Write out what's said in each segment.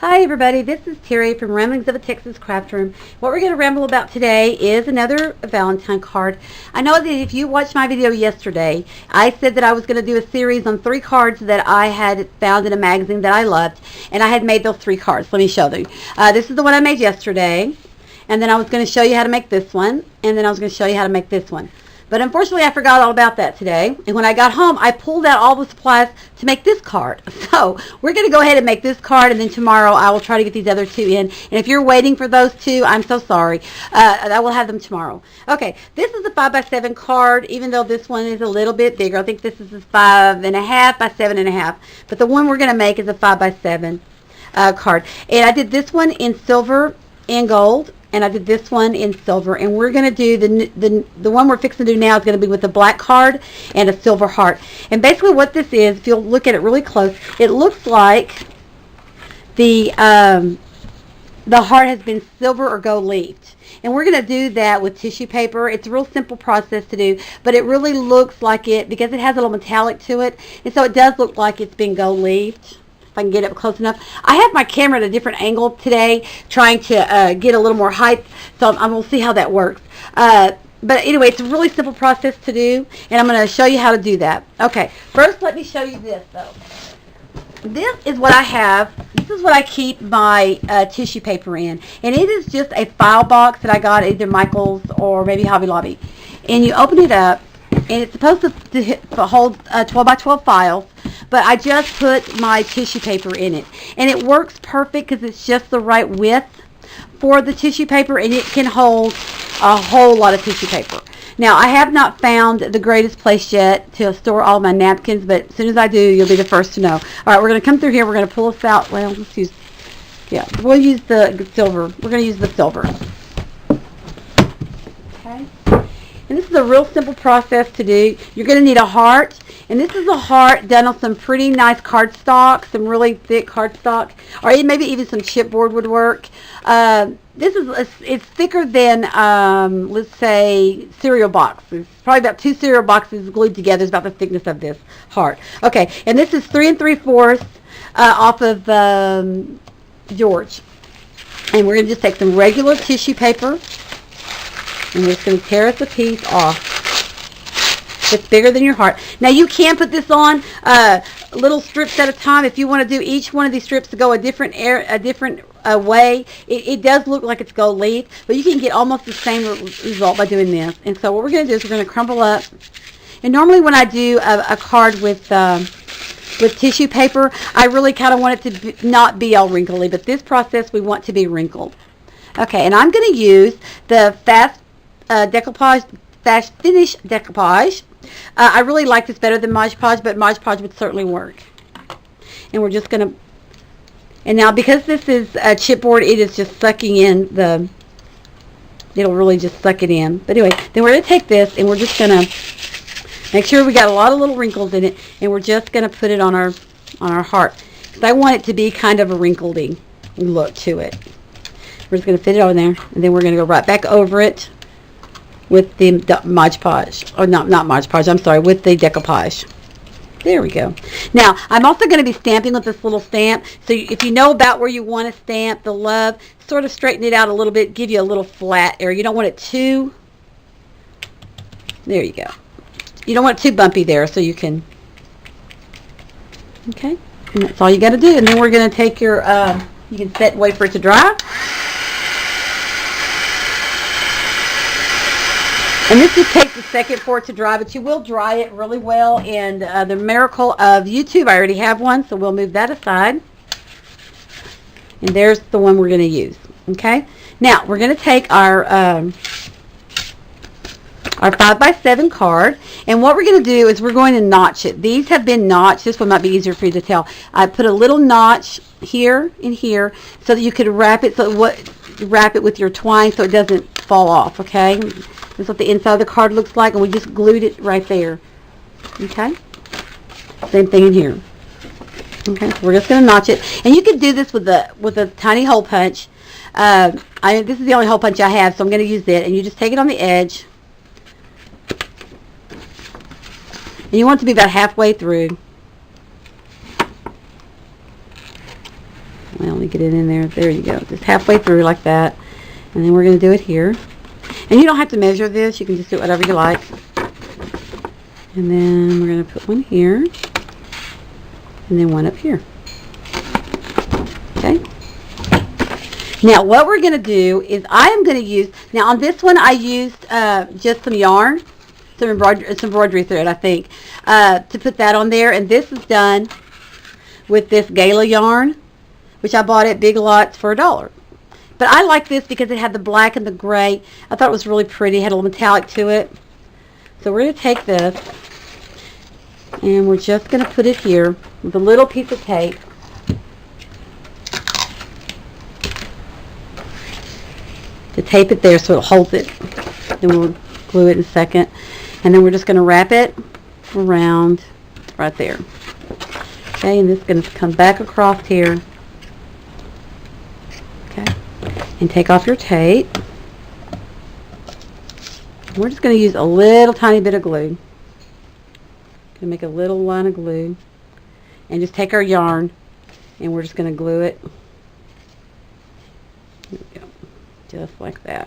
Hi everybody, this is Terry from Ramblings of a Texas Craft Room. What we're going to ramble about today is another Valentine card. I know that if you watched my video yesterday, I said that I was going to do a series on 3 cards that I had found in a magazine that I loved, and I had made those 3 cards. Let me show you. This is the one I made yesterday, and then I was going to show you how to make this one, and then I was going to show you how to make this one. But unfortunately, I forgot all about that today. And when I got home, I pulled out all the supplies to make this card. So we're going to go ahead and make this card, and then tomorrow I will try to get these other 2 in. And if you're waiting for those 2, I'm so sorry. I will have them tomorrow. Okay, this is a 5x7 card, even though this one is a little bit bigger. I think this is a 5.5 by 7.5. But the one we're going to make is a 5x7 card. And I did this one in silver and gold. And I did this one in silver, and we're going to do the one we're fixing to do now is going to be with a black card and a silver heart. And basically what this is, if you'll look at it really close, it looks like the heart has been silver or gold leafed. And we're going to do that with tissue paper. It's a real simple process to do, but it really looks like it, because it has a little metallic to it, and so it does look like it's been gold leafed. If I can get up close enough. I have my camera at a different angle today, trying to get a little more height, so I'm going to see how that works. But anyway, it's a really simple process to do, and I'm going to show you how to do that. Okay, first let me show you this, though. This is what I have. This is what I keep my tissue paper in, and it is just a file box that I got at either Michael's or maybe Hobby Lobby. And you open it up, and it's supposed to hold 12 by 12 files. But I just put my tissue paper in it, and it works perfect because it's just the right width for the tissue paper, and it can hold a whole lot of tissue paper. Now, I have not found the greatest place yet to store all my napkins, but as soon as I do, you'll be the first to know. All right, we're going to come through here. We're going to pull this out. Well, let's use, yeah, we'll use the silver. We're going to use the silver. Okay. And this is a real simple process to do. You're going to need a heart. And this is a heart done on some pretty nice cardstock, some really thick cardstock, or maybe even some chipboard would work. It's thicker than, let's say, cereal boxes. Probably about 2 cereal boxes glued together is about the thickness of this heart. Okay, and this is 3 3/4 off of George. And we're going to just take some regular tissue paper, and we're just going to tear us a piece off. It's bigger than your heart. Now you can put this on little strips at a time if you want to do each one of these strips to go a different way. It does look like it's gold leaf, but you can get almost the same result by doing this. And so what we're going to do is we're going to crumble up. And normally when I do a card with tissue paper, I really kind of want it to not be all wrinkly, but this process we want to be wrinkled. Okay, and I'm going to use the fast finish decoupage. I really like this better than Mod Podge, but Mod Podge would certainly work. And we're just going to, and now because this is a chipboard, it is just sucking in it'll really just suck it in. But anyway, then we're going to take this, and we're just going to make sure we got a lot of little wrinkles in it, and we're just going to put it on our heart. Because I want it to be kind of a wrinkledy look to it. We're just going to fit it on there, and then we're going to go right back over it with the Mod Podge, or not Mod Podge, I'm sorry, with the decoupage. There we go. Now, I'm also going to be stamping with this little stamp, so if you know about where you want to stamp the love, sort of straighten it out a little bit, give you a little flat area. You don't want it too, there you go. You don't want it too bumpy there, so you can, okay, and that's all you got to do. And then we're going to take your, you can set and wait for it to dry. And this just takes a second for it to dry, but you will dry it really well. And the miracle of YouTube, I already have one, so we'll move that aside. And there's the one we're going to use. Okay? Now, we're going to take our 5x7 card, and what we're going to do is we're going to notch it. These have been notched. This one might be easier for you to tell. I put a little notch here and here so that you could wrap it, wrap it with your twine so it doesn't fall off, okay? This is what the inside of the card looks like, and we just glued it right there. Okay? Same thing in here. Okay, so we're just going to notch it. And you can do this with a tiny hole punch. This is the only hole punch I have, so I'm going to use it. And you just take it on the edge. And you want it to be about halfway through. Well, let me get it in there. There you go. Just halfway through like that. And then we're going to do it here. And you don't have to measure this. You can just do whatever you like. And then we're going to put one here. And then one up here. Okay. Now what we're going to do is I am going to use, now on this one I used just some yarn, some embroidery thread I think, to put that on there. And this is done with this Gala yarn, which I bought at Big Lots for $1. But I like this because it had the black and the gray. I thought it was really pretty. It had a little metallic to it. So we're going to take this and we're just going to put it here with a little piece of tape. To tape it there so it holds it. Then we'll glue it in a second. And then we're just going to wrap it around right there. Okay, and this is going to come back across here. Okay, and take off your tape. We're just going to use a little tiny bit of glue. Going to make a little line of glue. And just take our yarn and we're just going to glue it. Here we go. Just like that.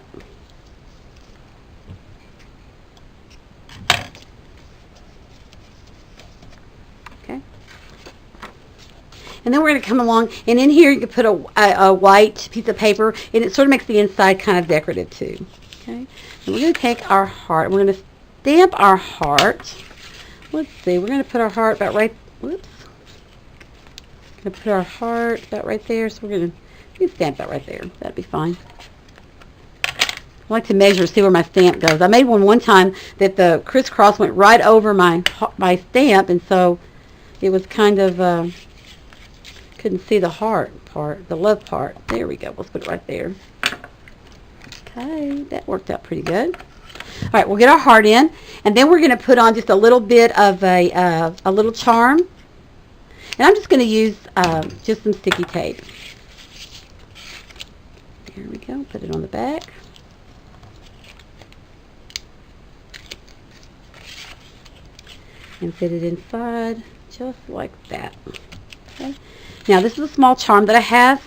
Okay. And then we're going to come along, and in here you can put a white piece of paper, and it sort of makes the inside kind of decorative too. Okay. And we're going to take our heart. We're going to stamp our heart. Let's see. We're going to put our heart about right. Whoops. Going to put our heart about right there. So we can stamp that right there. That'd be fine. I like to measure, see where my stamp goes. I made one time that the crisscross went right over my stamp, and so it was kind of, couldn't see the heart part, the love part. There we go. Let's put it right there. Okay, that worked out pretty good. All right, we'll get our heart in, and then we're going to put on just a little bit of a little charm. And I'm just going to use just some sticky tape. There we go. Put it on the back. And fit it inside just like that. Okay. Now this is a small charm that I have.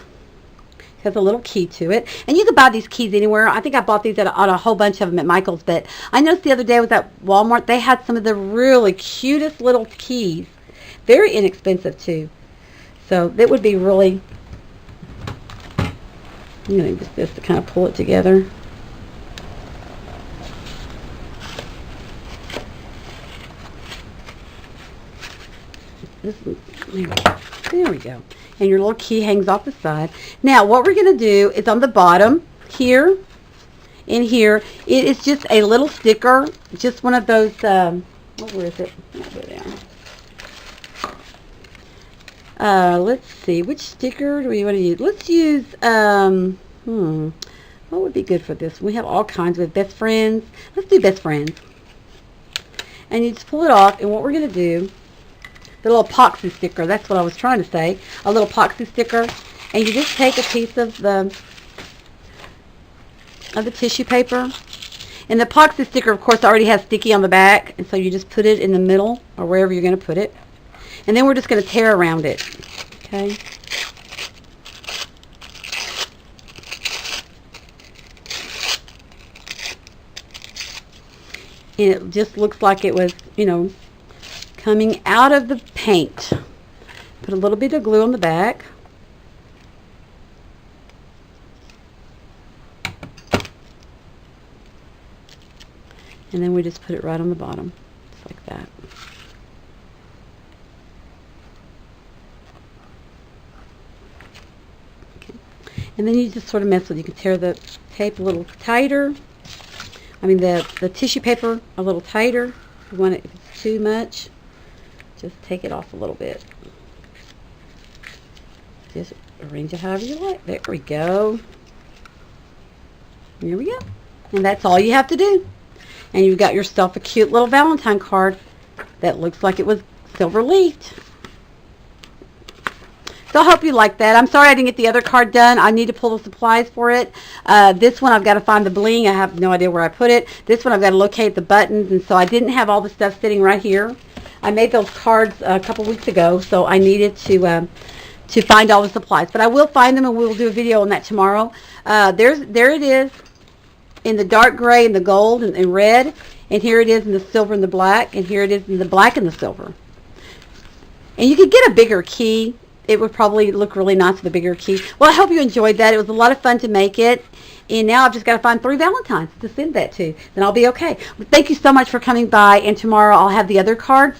It has a little key to it. And you can buy these keys anywhere. I think I bought these on a whole bunch of them at Michael's. But I noticed the other day I was at Walmart. They had some of the really cutest little keys. Very inexpensive too. So that would be really, I'm going to use this to kind of pull it together. There we go. And your little key hangs off the side. Now what we're going to do is on the bottom here, in here, it is just a little sticker, just one of those, where is it? I'll put it down. Let's see, which sticker do we want to use? Let's use, what would be good for this? We have all kinds of best friends. Let's do best friends. And you just pull it off, and what we're going to do, the little epoxy sticker, that's what I was trying to say, a little epoxy sticker, and you just take a piece of the tissue paper, and the epoxy sticker of course already has sticky on the back, and so you just put it in the middle or wherever you're going to put it, and then we're just going to tear around it. Okay. And it just looks like it was, you know, coming out of the paint. Put a little bit of glue on the back. And then we just put it right on the bottom, just like that. Okay. And then you just sort of mess with it. You can tear the tape a little tighter. I mean the tissue paper a little tighter. If you want it, if it's too much, just take it off a little bit. Just arrange it however you like. There we go. Here we go. And that's all you have to do. And you've got yourself a cute little Valentine card that looks like it was silver leafed. So I hope you like that. I'm sorry I didn't get the other card done. I need to pull the supplies for it. This one I've got to find the bling. I have no idea where I put it. This one I've got to locate the buttons, and so I didn't have all the stuff sitting right here. I made those cards a couple weeks ago, so I needed to to find all the supplies. But I will find them, and we'll do a video on that tomorrow. There it is in the dark gray and the gold and red. And here it is in the silver and the black. And here it is in the black and the silver. And you could get a bigger key. It would probably look really nice with a bigger key. Well, I hope you enjoyed that. It was a lot of fun to make it. And now I've just got to find 3 Valentines to send that to. Then I'll be okay. Well, thank you so much for coming by. And tomorrow I'll have the other cards.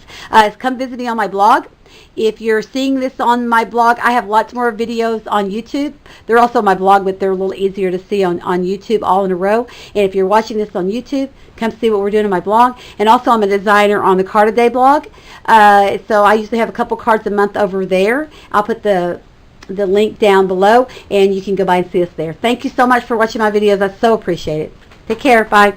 Come visit me on my blog. If you're seeing this on my blog, I have lots more videos on YouTube. They're also on my blog, but they're a little easier to see on YouTube all in a row. And if you're watching this on YouTube, come see what we're doing on my blog. And also I'm a designer on the Card a Day blog. So I usually have a couple cards a month over there. I'll put the link down below, and you can go by and see us there. Thank you so much for watching my videos. I so appreciate it. Take care. Bye.